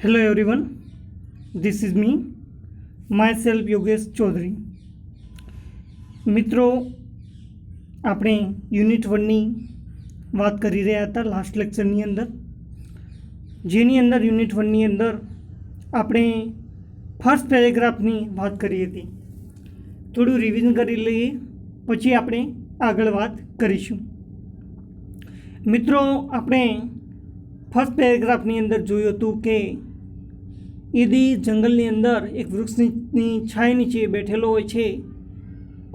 Hello everyone, this is me, myself Yogesh Chaudhary. મિત્રો, આપણે unit 1ની વાત કરી રહ્યા હતા લાસ્ટ લેક્ચરની અંદર, જેની અંદર યુનિટ 1ની અંદર આપણે ફર્સ્ટ પેરેગ્રાફની વાત કરી હતી. થોડું રિવિઝન કરી લઈએ, પછી આપણે આગળ વાત કરીશું. મિત્રો, આપણે ફર્સ્ટ પેરેગ્રાફની અંદર જોયું હતું કે ઈદી જંગલની અંદર એક વૃક્ષની છાયા નીચે બેઠેલો હોય છે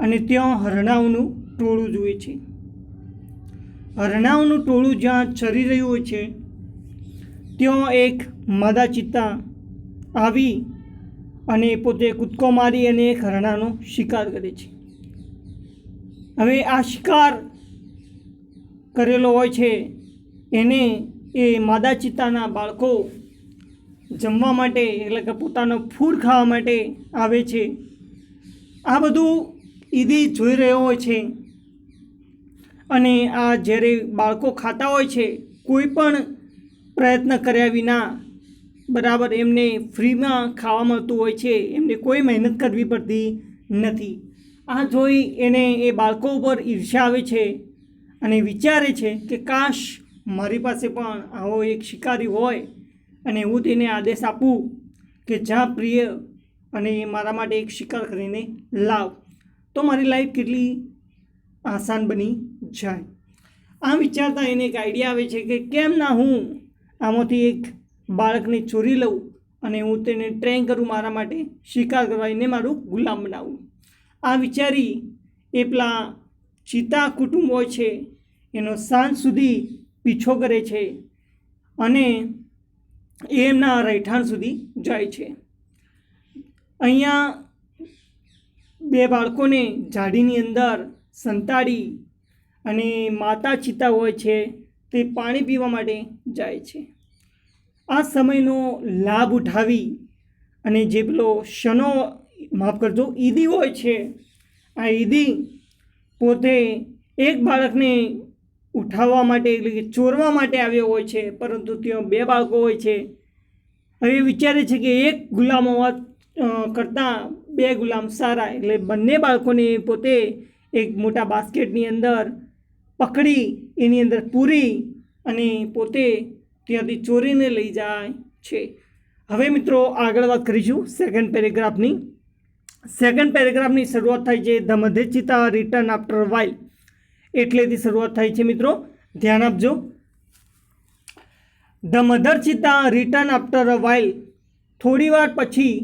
અને ત્યાં હરણાઓનું ટોળું જુએ છે. હરણાઓનું ટોળું જ્યાં ચરી રહ્યું હોય છે ત્યાં એક માદા ચિત્તા આવી અને પોતે કૂદકો મારી અને એક હરણાનો શિકાર કરે છે. હવે આ શિકાર કરેલો હોય છે એને એ માદા ચિત્તાના બાળકો જમવા માટે એટલે કે પોતાનો ફૂડ ખાવા માટે આવે છે. આ બધું ઈદી જોઈ રહ્યો હોય છે અને આ જ્યારે બાળકો ખાતા હોય છે કોઈ પણ પ્રયત્ન કર્યા વિના બરાબર એમને ફ્રીમાં ખાવા મળતું હોય છે, એમને કોઈ મહેનત કરવી પડતી નથી. આ જોઈ એને એ બાળકો ઉપર ઈર્ષ્યા આવે છે અને વિચારે છે કે કાશ મારી પાસે પણ આવો એક શિકારી હોય અને હું તેને આદેશ આપું કે જ્યાં પ્રિય અને મારા માટે એક શિકાર કરીને લાવ, તો મારી લાઈફ કેટલી આસાન બની જાય. આ વિચારતા એને એક આઈડિયા આવે છે કે કેમ ના હું આમાંથી એક બાળકને ચોરી લઉં અને હું તેને ટ્રેન કરું મારા માટે શિકાર કરવા, એને મારું ગુલામ બનાવું. આ વિચારી એ પેલા ચિત્તા કુટુંબ હોય છે એનો સાંજ સુધી પીછો કરે છે અને એમના રહેઠાણ સુધી જાય છે. અહીંયા બે બાળકોને ઝાડીની અંદર સંતાડી અને માતા ચિત્તા હોય છે તે પાણી પીવા માટે જાય છે. આ સમયનો લાભ ઉઠાવી અને જે પેલો માફ કરજો ઈદી હોય છે, આ ઈદી પોતે એક બાળકને ઉઠાવવા માટે એટલે કે ચોરવા માટે આવ્યો હોય છે, પરંતુ ત્યાં બે બાળકો હોય છે. હવે વિચારે છે કે એક ગુલામ હોવા કરતાં બે ગુલામ સારા, એટલે બંને બાળકોને પોતે એક મોટા બાસ્કેટની અંદર પકડી એની અંદર પૂરી અને પોતે ત્યાંથી ચોરીને લઈ જાય છે. હવે મિત્રો આગળ વાત કરીશું સેકન્ડ પેરેગ્રાફની. સેકન્ડ પેરેગ્રાફની શરૂઆત થાય છે the mother cheetah return after while એટલેથી શરૂઆત થાય છે. મિત્રો ધ્યાન આપજો. The mother cheetah return after a while, થોડીવાર પછી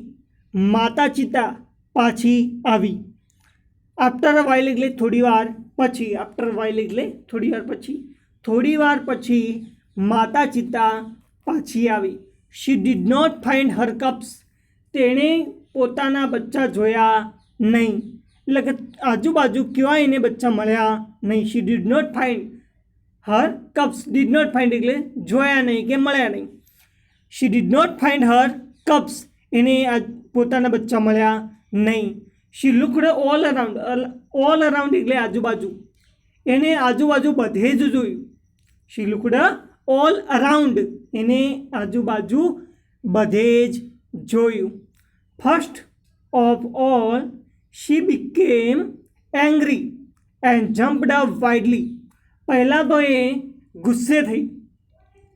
માતા ચિત્તા પાછી આવી. આફ્ટર અ વાઇલ એટલે થોડીવાર પછી, આફ્ટર વાઇલ એટલે થોડીવાર પછી. થોડીવાર પછી માતા ચિત્તા પાછી આવી. She did not find her cubs, તેણે પોતાના બચ્ચા જોયા નહીં, એટલે કે આજુબાજુ ક્યાંય એને બચ્ચા મળ્યા નહીં. She did not find her cubs, did not find એટલે જોયા નહીં કે મળ્યા નહીં. She did not find her cubs, એને પોતાના બચ્ચા મળ્યા નહીં. She looked all around, all around એટલે આજુબાજુ, એને આજુબાજુ બધે જ જોયું. શી લુકડ ઓલ અરાઉન્ડ, એને આજુબાજુ બધે જ જોયું. First of all she became angry and jumped up wildly. પહેલાં તો એ ગુસ્સે થઈ,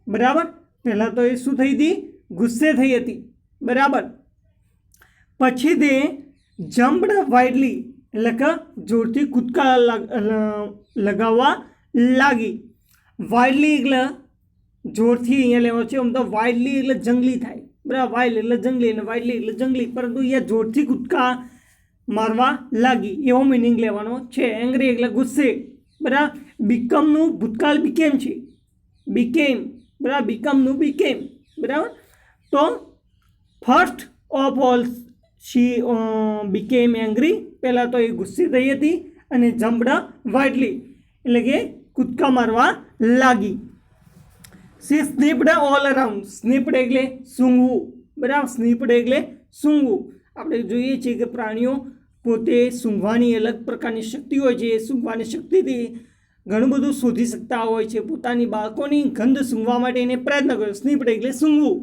બરાબર. પહેલાં તો એ શું થઈ હતી? ગુસ્સે થઈ હતી, બરાબર. પછી તે જમ્પડ વાઇડલી એટલે કે જોરથી કૂદકા લગાવવા લાગી. વાઇડલી એટલે જોરથી અહીંયા લેવા છે, આમ તો વાઇડલી એટલે જંગલી થાય, બરાબર. વાઇલ્ડ એટલે જંગલી અને વાઇડલી એટલે જંગલી, પરંતુ અહીંયા જોરથી કૂદકા મારવા લાગી એવો મિનિંગ લેવાનો છે. એંગ્રી એટલે ગુસ્સે, બરાબર. બીકમનું ભૂતકાળ બીકેમ છે, બીકેમ, બરાબર. બીકમનું બીકેમ, બરાબર. તો first of all she became angry, પહેલાં તો એ ગુસ્સે થઈ હતી અને જમ્પડ વાઇડલી એટલે કે કૂદકા મારવા લાગી. શી સ્નીપ્ડ ઓલ અરાઉન્ડ, સ્નીપ્ડ એટલે સૂંઘવું, બરાબર. સ્નીપ્ડ એટલે સૂંઘવું. આપણે જોઈએ છીએ કે પ્રાણીઓ પોતે સૂંઘવાની અલગ પ્રકારની શક્તિ હોય છે. એ સૂંઘવાની શક્તિથી ઘણું બધું શોધી શકતા હોય છે. પોતાની બાળકોની ગંધ સૂંઘવા માટે એને પ્રયત્ન કર્યો. સ્નીપ્ડ એટલે સૂંઘવું.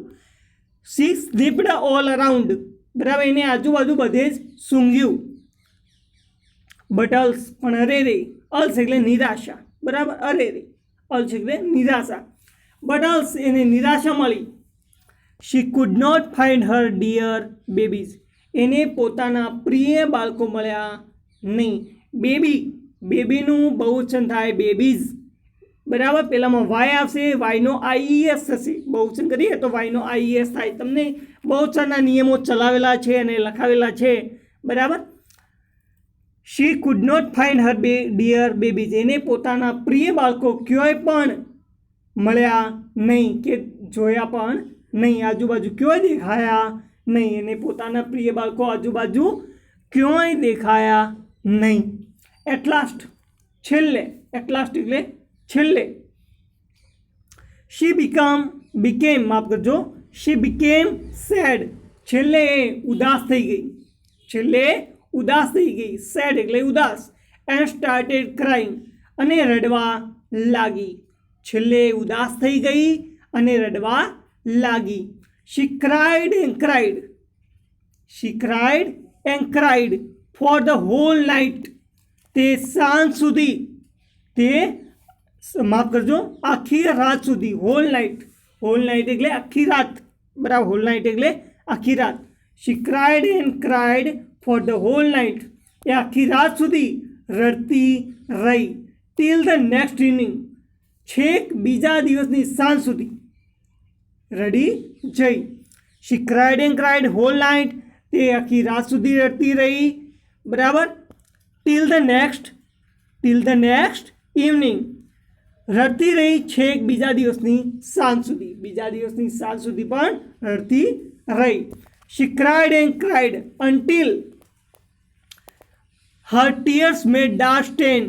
શી સ્લીપ્ડ ઓલ અરાઉન્ડ, બરાબર, એને આજુબાજુ બધે જ સૂંઘ્યું. બટ અલ્સ, પણ અરે રે, અલ્સ એટલે નિરાશા, બરાબર, અરે રે, અલ્સ એટલે નિરાશા, બટ અલ્સ એને નિરાશા મળી. She could not find her dear babies, એને પોતાના પ્રિય બાળકો મળ્યા નહીં. બેબીનું બહુવચન થાય બેબીઝ, બરાબર, પહેલામાં વાય આવશે, વાયનો આઈઈએસ થશે, બહુવચન કરીએ તો વાયનો આઈઈએસ થાય. તમને બહુવચનના નિયમો ચલાવેલા છે અને લખાવેલા છે, બરાબર. She could not find her dear babies, એને પોતાના પ્રિય બાળકો ક્યાંય પણ મળ્યા નહીં કે જોયા પણ નહીં, આજુબાજુ ક્યાંય દેખાયા નહીં. એને પોતાના પ્રિય બાળકો આજુબાજુ ક્યાંય દેખાયા નહીં. એટ લાસ્ટ, છેલ્લે, એટ લાસ્ટ એટલે છેલ્લે. શી બીકેમ, માફ કરજો, શી બીકેમ સેડ, છેલ્લે ઉદાસ થઈ ગઈ, છેલ્લે ઉદાસ થઈ ગઈ, સેડ એટલે ઉદાસ. એન્ડ સ્ટાર્ટેડ ક્રાઇંગ, અને રડવા લાગી, છેલ્લે ઉદાસ થઈ ગઈ અને રડવા લાગી. She cried and cried, she cried and cried for the whole night, તે સાંજ સુધી, તે માફ કરજો આખી રાત સુધી, હોલ નાઇટ, હોલ નાઇટ એટલે આખી રાત, બરાબર, હોલ નાઇટ એટલે આખી રાત. She cried and cried for the whole night, એ આખી રાત સુધી રડતી રહી. ટીલ ધ નેક્સ્ટ ઇવનિંગ, છેક બીજા દિવસની સાંજ સુધી રડી જઈ. She cried and cried whole night, તે આખી રાત સુધી રડતી રહી, બરાબર. ટીલ ધ નેક્સ્ટ ઇવનિંગ, રડતી રહી છેક બીજા દિવસની સાંજ સુધી, બીજા દિવસની સાંજ સુધી પણ રડતી રહી. She cried and cried until her tears made dark stain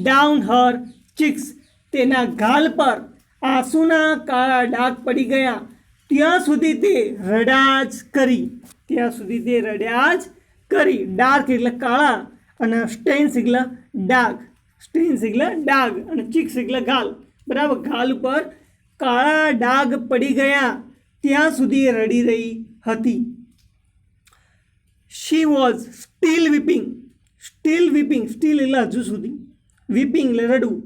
down her cheeks, તેના ગાલ પર આંસુના કાળા ડાઘ પડી ગયા ત્યાં સુધી તે રડ્યા જ કરી, ત્યાં સુધી તે રડ્યા જ કરી. ડાર્ક એટલે કાળા અને સ્ટેન્સ એટલે ડાઘ, સ્ટેન્સ એટલે ડાઘ અને ચીક્સ એટલે ગાલ, બરાબર, ગાલ ઉપર કાળા ડાઘ પડી ગયા ત્યાં સુધી રડી રહી હતી. શી વોઝ સ્ટીલ વીપિંગ, સ્ટીલ એટલે હજુ સુધી, વીપિંગ એટલે રડવું,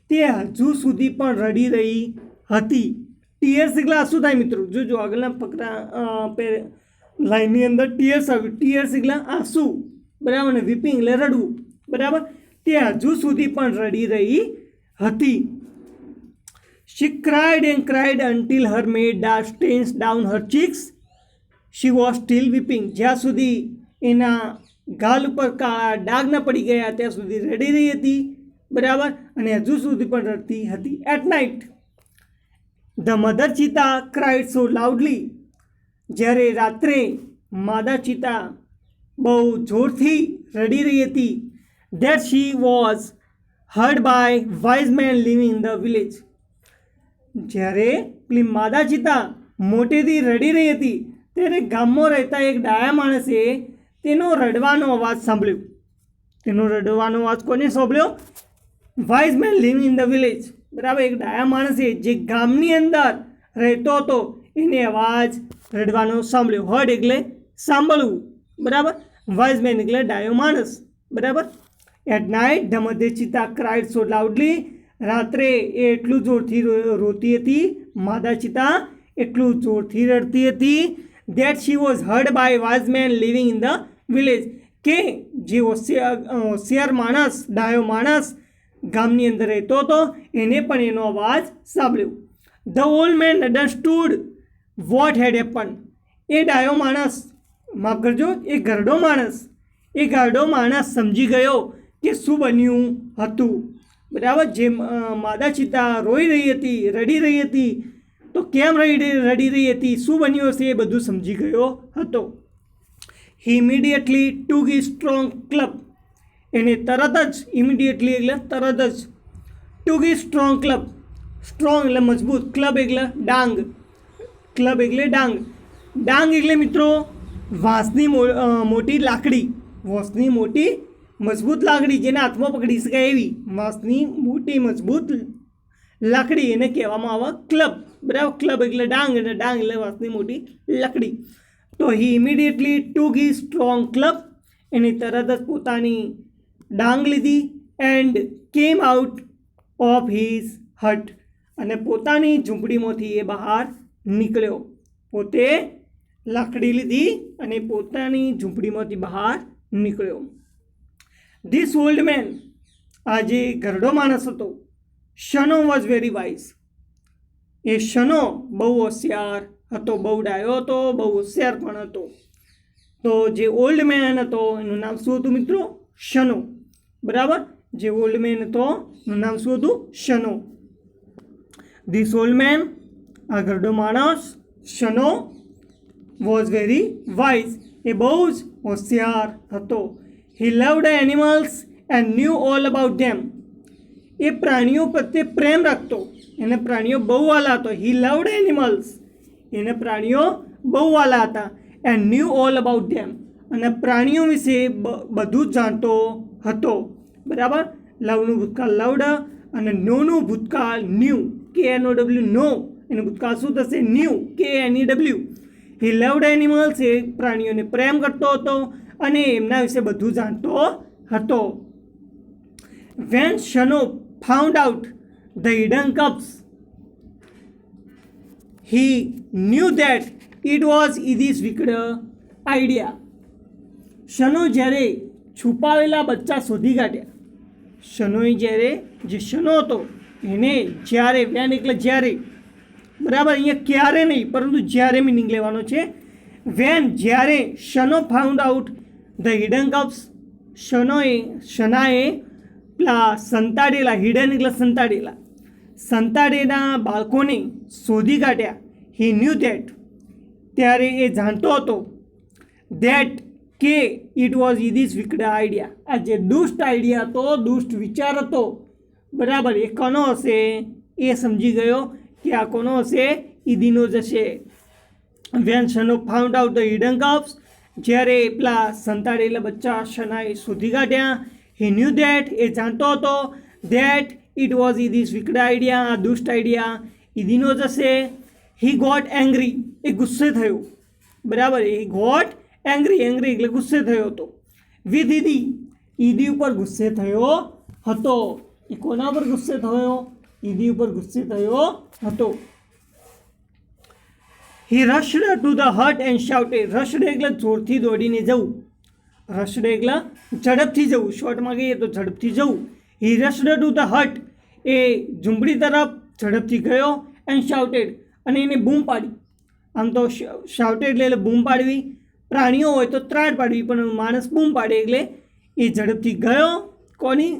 તે હજુ સુધી પણ રડી રહી હતી. ટીયર્સ એટલે શું થાય મિત્રો, જોજો આગળના ફકરા લાઈનની અંદર ટીયર્સ આવ્યું, ટીયર્સ એટલે આંસુ, બરાબર, ને વીપિંગ એટલે રડવું, બરાબર, તે હજુ સુધી પણ રડી રહી હતી. She cried and cried until her made dark stains down her cheeks, she was still weeping, જ્યાં સુધી એના ગાલ ઉપર કાળા ડાઘ ન પડી ગયા ત્યાં સુધી રડી રહી હતી, બરાબર, અને હજુ સુધી પણ રડતી હતી. At night the mother cheetah cried so loudly, જ્યારે રાત્રે માદા ચીતા બહુ જોરથી રડી રહી હતી. That she was heard by wise main living in the village, જ્યારે પેલી માદા ચીતા મોટેથી રડી રહી હતી ત્યારે ગામમાં રહેતા એક ડાયા માણસે તેનો રડવાનો અવાજ સાંભળ્યો. તેનો રડવાનો અવાજ કોને સાંભળ્યો? Wise main living in the village, બરાબર, એક ડાયા માણસે જે ગામની અંદર રહેતો હતો એને અવાજ રડવાનો સાંભળ્યો. હર્ડ એટલે સાંભળવું, બરાબર, વાઇઝ મેન એટલે ડાયો માણસ, બરાબર. At night the mother cheetah cried so loudly, રાત્રે એ એટલું જોરથી રોતી હતી, માદા ચીતા એટલું જોરથી રડતી હતી. That she was heard by wise main living in the village, કે જે હોશિયાર માણસ, ડાયો માણસ ગામની અંદર રહેતો હતો એને પણ એનો અવાજ સાંભળ્યો. The old man understood what had happen, એ ડાયો માણસ, માફ કરજો, એ ઘરડો માણસ સમજી ગયો કે શું બન્યું હતું, બરાબર. જે માદા ચીતા રોઈ રહી હતી, રડી રહી હતી, તો કેમ રડી રહી હતી, શું બન્યું હશે એ બધું સમજી ગયો હતો. હી ઇમિડિયેટલી ટુક હિઝ સ્ટ્રોંગ ક્લબ, એને તરત જ, ઇમિડિયેટલી એટલે તરત જ, ટુક હિઝ સ્ટ્રોંગ ક્લબ, સ્ટ્રોંગ એટલે મજબૂત, ક્લબ એટલે ડાંગ, ક્લબ એટલે ડાંગ. ડાંગ એટલે મિત્રો વાંસની મોટી લાકડી, વાંસની મોટી મજબૂત લાકડી જેને હાથમાં પકડી શકાય એવી વાંસની મોટી મજબૂત લાકડી, એને કહેવામાં આવે ક્લબ. બરાબર, ક્લબ એટલે ડાંગ અને ડાંગ એટલે વાંસની મોટી લકડી. તો હી ઇમિડિયેટલી ટુક હિઝ સ્ટ્રોંગ ક્લબ, એની તરત જ પોતાની ડાંગ લીધી, and came out of his હટ, અને પોતાની ઝૂંપડીમાંથી એ બહાર નીકળ્યો. પોતે લાકડી લીધી અને પોતાની ઝૂંપડીમાંથી બહાર નીકળ્યો. ધીસ ઓલ્ડ મેન, આ જે ઘરડો માણસ હતો, શનો વોઝ વેરી વાઇઝ, એ શનો બહુ હોશિયાર હતો, બહુ ડાયો હતો, બહુ હોશિયાર પણ હતો. તો જે ઓલ્ડ મેન હતો એનું નામ શું હતું મિત્રો? શનો. બરાબર, જે ઓલ્ડ મેન હતો એનું નામ શું હતું? શનો. ધીસ ઓલ્ડ મેન, આ ઘરડો માણસ શનો વોઝ વેરી વાઇઝ, એ બહુ જ હોશિયાર હતો. He loved animals and knew all about them, એ પ્રાણીઓ પ્રત્યે પ્રેમ રાખતો, એને પ્રાણીઓ બહુ વાલા હતો. હી લવ્ડ એનિમલ્સ, એને પ્રાણીઓ બહુ વાલા હતા. એન્ડ ન્યૂ ઓલ અબાઉટ ધેમ, અને પ્રાણીઓ વિશે બધું જ જાણતો હતો. બરાબર, લવનું ભૂતકાળ લવ્ડ અને નોનું ભૂતકાળ ન્યૂ, KNOW, નો, એનું ભૂતકાળ શું થશે? New, KNEW. હી લવ્ડ એનિમલ્સ, એ પ્રાણીઓને પ્રેમ કરતો હતો અને એમના વિશે બધું જાણતો હતો. When Shano found out the hidden cubs, he knew that it was Edith's wicked idea. Shano જ્યારે છુપાવેલા બચ્ચા શોધી કાઢ્યા, શનોએ જ્યારે, જે શનો હતો એને જ્યારે, વેન એટલે જ્યારે, બરાબર, અહીંયા ક્યારે નહીં પરંતુ જ્યારે મિનિંગ લેવાનો છે. વેન, જ્યારે Shano found out the hidden cubs, શનાએ પેલા સંતાડેલા, હિડન એટલે સંતાડેલા, સંતાડેલા બાળકોને શોધી કાઢ્યા. હી ન્યૂ ધેટ, ત્યારે એ જાણતો હતો, ધેટ, કે ઇટ વોઝ ઇધીસ વિકડ આઈડિયા, આ જે દુષ્ટ આઈડિયા હતો, દુષ્ટ વિચાર હતો, બરાબર, એ કોનો હશે? એ સમજી ગયો કે આ કોનો હશે? ઈદીનો જ હશે. When Shano found out the hidden cubs, જ્યારે પેલા સંતાડેલા બચ્ચા શનાએ શોધી કાઢ્યા. હી ન્યૂ ધેટ, એ જાણતો હતો, ધેટ ઇટ વોઝ ઇધીસ વિકડ આઈડિયા, આ દુષ્ટ આઈડિયા ઈદીનો જ હશે. હી ગોટ એંગ્રી, એ ગુસ્સે થયો. બરાબર, હી ગોટ એંગ્રી, એંગ્રી એટલે ગુસ્સે થયો હતો. વિથ ઈદી, ઈદી ઉપર ગુસ્સે થયો હતો. એ કોના પર ગુસ્સે થયો? ઈદી ઉપર ગુસ્સે થયો હતો. He rushed to the hut and shouted, rushed એટલે જોરથી દોડીને જવું, રશ્ડ એટલે ઝડપથી જવું, શોર્ટમાં કહીએ તો ઝડપથી જવું. હી રશ્ડ ટુ ધ હટ, એ ઝૂંપડી તરફ ઝડપથી ગયો. એન્ડ શાઉટેડ, અને એને બૂમ પાડી. આમ તો શાઉટેડ એટલે બૂમ પાડવી, પ્રાણીઓ હોય તો ત્રાડ પાડવી, પણ માણસ બૂમ પાડે એટલે એ ઝડપથી ગયો. કોની,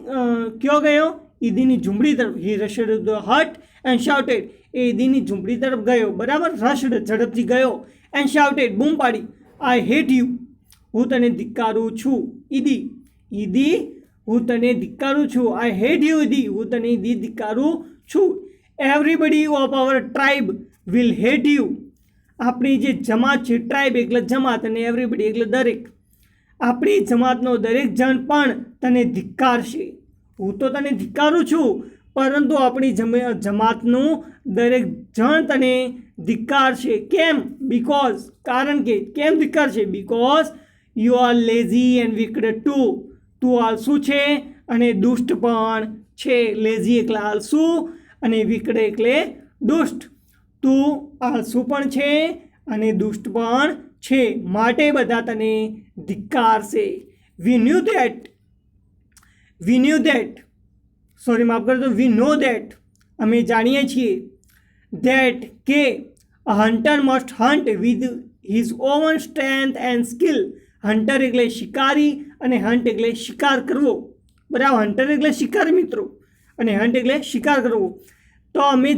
કયો ગયો? ઈદીની ઝૂંપડી તરફ. He rushed to the hut and shouted, એ ઈદીની ઝૂંપડી તરફ ગયો. બરાબર, રશ્ડ ઝડપથી ગયો. એન્ડ શાઉટેડ, બૂમ પાડી, આઈ હેટ યુ, હું તને ધિક્કારું છું. ઈદી, ઈદી, હું તને ધિક્કારું છું. આઈ હેટ યુ ઈદી, હું તને ઈદી ધિક્કારું છું. Everybody of our tribe will hate you, આપણી જે જમાત છે, ટ્રાઇબ એટલે જમાત અને એવરીબડી એટલે દરેક, આપણી જમાતનો દરેક જણ પણ તને ધિક્કારશે. હું તો તને ધિક્કારું છું, પરંતુ આપણી જમાતનું દરેક જણ તને ધિક્કારશે. કેમ? બિકોઝ, કારણ કે. કેમ ધિક્કારશે? Because you are lazy and wicked too, તું આળસુ છે અને દુષ્ટ પણ છે. લેઝી એટલે આળસુ અને વિકડ એટલે દુષ્ટ. તું આળસુ પણ છે અને દુષ્ટ પણ છે, માટે બધા તને ધિક્કારશે. વી ન્યૂ ધેટ, સોરી માફ કરજો, વી નો ધેટ, અમે જાણીએ છીએ, ધેટ, કે a hunter must hunt with his own strength and skill. Hunter એટલે શિકારી અને હન્ટ એટલે શિકાર કરવો. બરાબર, હન્ટર એટલે શિકારી મિત્રો અને હન્ટ એટલે શિકાર કરવો. તો અમે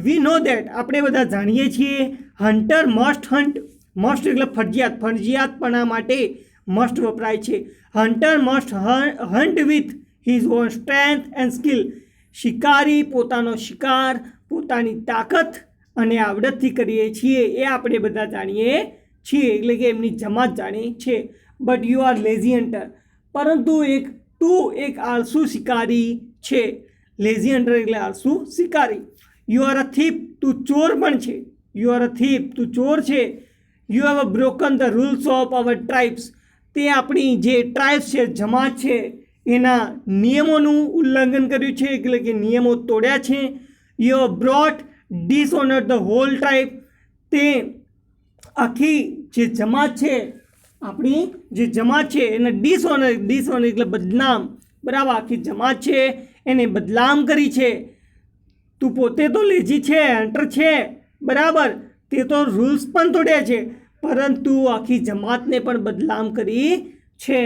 વી નો ધેટ, આપણે બધા જાણીએ છીએ, હન્ટર મસ્ટ હન્ટ, મસ્ટ એટલે ફરજિયાત, ફરજિયાતપણા માટે મસ્ટ વપરાય છે. Hunter must hunt with his own strength and skill, શિકારી પોતાનો શિકાર પોતાની તાકાત અને આવડતથી કરીએ છીએ, એ આપણે બધા જાણીએ છીએ, એટલે કે એમની જમાત જાણીએ છે. But you are lazy hunter, પરંતુ તું એક આળસુ શિકારી છે. લેઝી હન્ટર એટલે આળસુ શિકારી. યુ આર અ થીપ, તું ચોર પણ છે. યુ આર અ થીપ, તું ચોર છે. You have broken the rules of our tribes, તે આપણી જે ટ્રાઇબ્સ છે, જમાત છે, એના નિયમોનું ઉલ્લંઘન કર્યું છે, એટલે કે નિયમો તોડ્યા છે. You have brought dishonour the whole tribe, તે આખી જે જમાત છે, આપણી જે જમાત છે એને ડિસઓનર એટલે બદનામ, બરાબર, આખી જમાત છે એને બદનામ કરી છે. તું પોતે તો લેજી છે, હન્ટર છે, બરાબર, તે તો રૂલ્સ પણ તોડ્યા છે, પરંતુ આખી જમાતને પણ બદનામ કરી છે.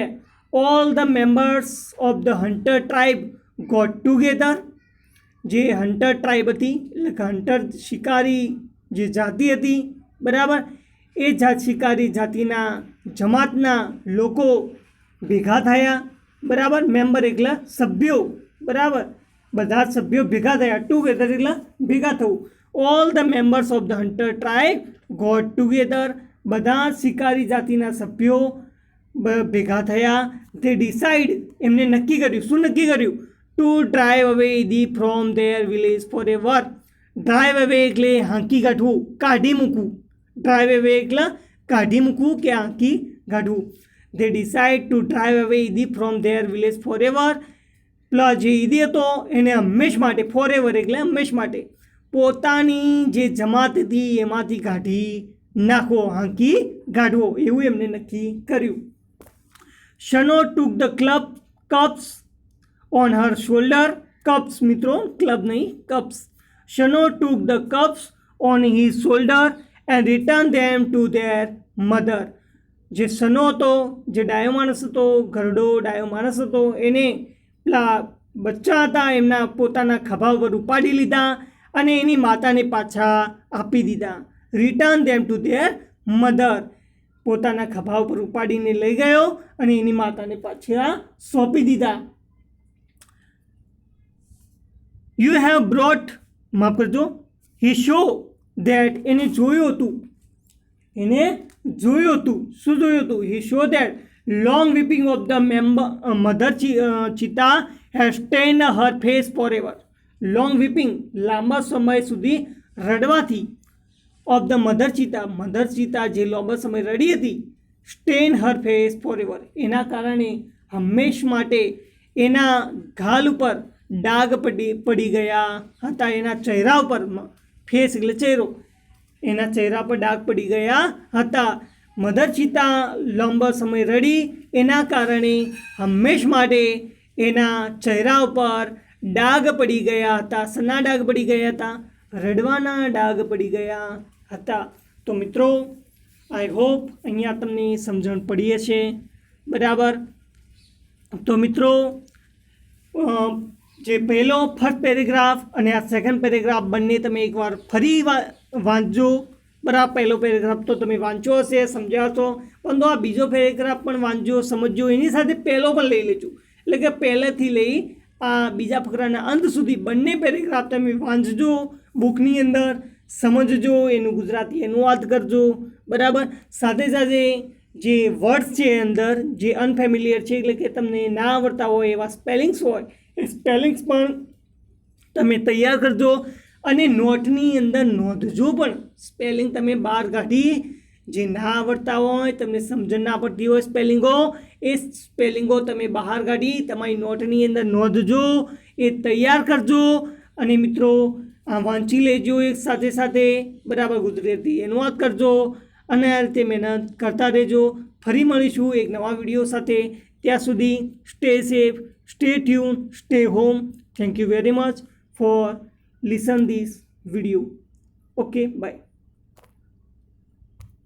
All the members of the hunter tribe got together, જે હન્ટર ટ્રાઇબ હતી, એટલે કે હન્ટર શિકારી જે જાતિ હતી, બરાબર, એ શિકારી જાતિના જમાતના લોકો ભેગા થયા, બરાબર, મેમ્બર એટલે સભ્યો, બરાબર, બધા સભ્યો ભેગા થયા. ટુગેધર એટલે ભેગા થવું. All the members of the hunter tribe got together, બધા શિકારી જાતિના સભ્યો ભેગા થયા. તે ડિસાઇડ, એમને નક્કી કર્યું. શું નક્કી કર્યું? To drive away the from their village forever. Drive away એટલે હાંકી કાઢવું, કાઢી મૂકવું. ડ્રાઈવ અવે એટલે કાઢી મૂકવું કે હાંકી કાઢવું. they decide to drive away Idi from their village forever. Plus જે ઈદી હતો એને હંમેશ માટે, ફોર એવર એટલે હંમેશ માટે, પોતાની જે જમાત હતી એમાંથી કાઢી નાખવો, હાંકી કાઢવો, એવું એમને નક્કી કર્યું. Shano took the cubs on her shoulder. Cubs મિત્રો, ક્લબ નહીં, cubs. Shano took the cubs on his shoulder and return them to their mother. જે શનો હતો, જે ડાયો માણસ હતો, ઘરડો ડાયો માણસ હતો, એને પેલા બચ્ચા હતા એમના પોતાના ખભા ઉપર ઉપાડી લીધા અને એની માતાને પાછા આપી દીધા. Return them to their mother, પોતાના ખભા ઉપર ઉપાડીને લઈ ગયો અને એની માતાને પાછા સોંપી દીધા. યુ હેવ બ્રોટ, માફ કરજો, હી શો ધેટ, એને જોયું હતું, એને જોયું હતું. શું જોયું હતું? He saw that long weeping of the mother cheetah has stained her face forever. long weeping, લાંબા સમય સુધી રડવાથી, of the mother cheetah જે લાંબા સમય રડી હતી, stain her face forever, એના કારણે હંમેશ માટે એના ગાલ ઉપર ડાઘ પડી ગયા હતા. એના ચહેરા ઉપર, ફેસ એટલે ચહેરો, એના ચહેરા પર ડાઘ પડી ગયા હતા. મધર ચિતા લાંબા સમય રડી, એના કારણે હંમેશ માટે એના ચહેરા ઉપર ડાઘ પડી ગયા હતા. શના ડાઘ પડી ગયા હતા? રડવાના ડાઘ પડી ગયા હતા. તો મિત્રો, આઈ હોપ અહીંયા તમને સમજણ પડી હશે, બરાબર. તો મિત્રો, જે પહેલો ફર્સ્ટ પેરેગ્રાફ અને આ સેકન્ડ પેરેગ્રાફ બંને તમે એકવાર ફરી વાંચજો, બરાબર. પહેલો પેરેગ્રાફ તો તમે વાંચો હશે, સમજ્યા હશો, પરંતુ આ બીજો પેરેગ્રાફ પણ વાંચજો, સમજજો, એની સાથે પહેલો પણ લઈ લેજો. એટલે કે પહેલેથી લઈ આ બીજા ફકરાના અંત સુધી બંને પેરેગ્રાફ તમે વાંચજો બુકની અંદર, સમજજો, એનું ગુજરાતી અનુવાદ કરજો, બરાબર. સાથે સાથે જે વર્ડ્સ છે અંદર જે અનફેમિલિયર છે, એટલે કે તમને ના આવડતા હોય એવા સ્પેલિંગ્સ હોય, એ સ્પેલિંગ્સ પણ તમે તૈયાર કરજો અને નોટની અંદર નોંધજો પણ. સ્પેલિંગ તમે બહાર કાઢી, જે ના આવડતા હોય, તમને સમજણ ના પડતી હોય સ્પેલિંગો, એ સ્પેલિંગો તમે બહાર કાઢી તમારી નોટની અંદર નોંધજો, એ તૈયાર કરજો અને મિત્રો આ વાંચી લેજો એક સાથે સાથે, બરાબર. ગુજરાતી અનુવાદ કરજો અને આ રીતે મહેનત કરતા રહેજો. ફરી મળીશું એક નવા વિડીયો સાથે. ત્યાં સુધી stay safe, stay tune, stay home. Thank you very much for listen this video. Okay, bye.